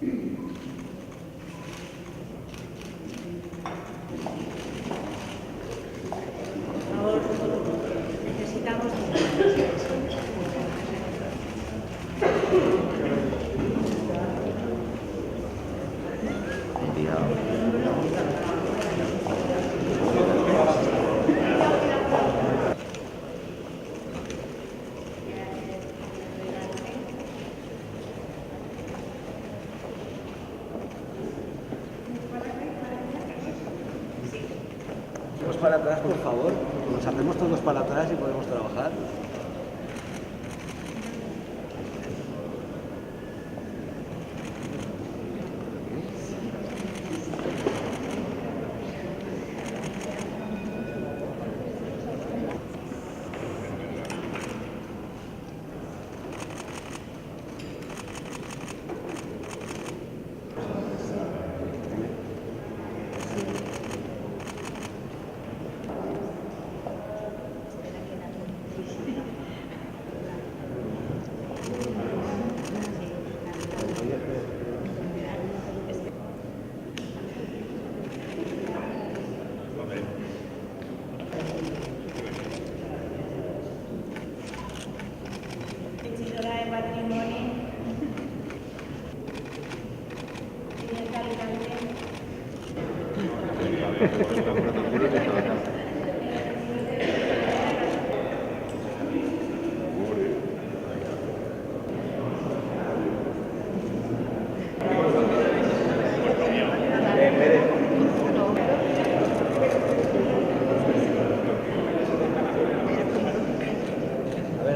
Por favor, necesitamos... Todos para atrás, por favor. Nos hacemos todos para atrás y podemos trabajar. Regidora de Patrimonio. Señor alcalde.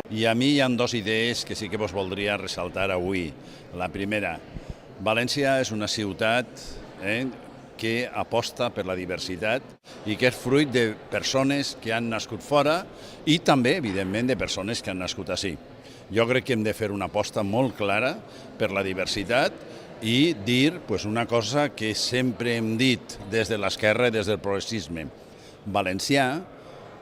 I a mi hi ha dues idees que sí que vos voldria ressaltar avui. La primera, València és una ciutat que aposta per la diversitat i que és fruit de persones que han nascut fora i també, evidentment, de persones que han nascut ací. Jo crec que hem de fer una aposta molt clara per la diversitat i dir una cosa que sempre hem dit des de l'esquerra i des del progressisme. Valencià,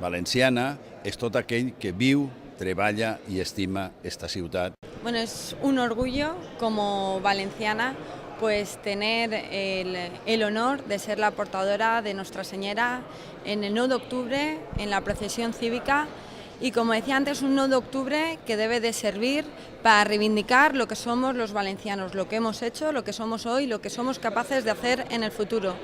valenciana, és tot aquell que viu, treballa y estima esta ciudad. Bueno, es un orgullo como valenciana pues tener el honor de ser la portadora de Nuestra Señora en el 9 de octubre en la procesión cívica y, como decía antes, un 9 de octubre que debe de servir para reivindicar lo que somos los valencianos, lo que hemos hecho, lo que somos hoy, lo que somos capaces de hacer en el futuro.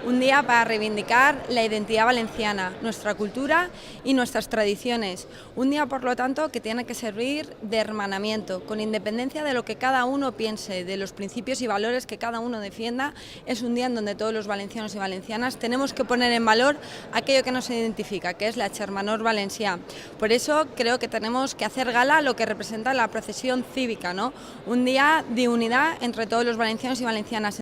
Un día para reivindicar la identidad valenciana, nuestra cultura y nuestras tradiciones. Un día, por lo tanto, que tiene que servir de hermanamiento, con independencia de lo que cada uno piense, de los principios y valores que cada uno defienda. Es un día en donde todos los valencianos y valencianas tenemos que poner en valor aquello que nos identifica, que es la Xermanor valencià. Por eso creo que tenemos que hacer gala a lo que representa la procesión cívica, ¿no? Un día de unidad entre todos los valencianos y valencianas.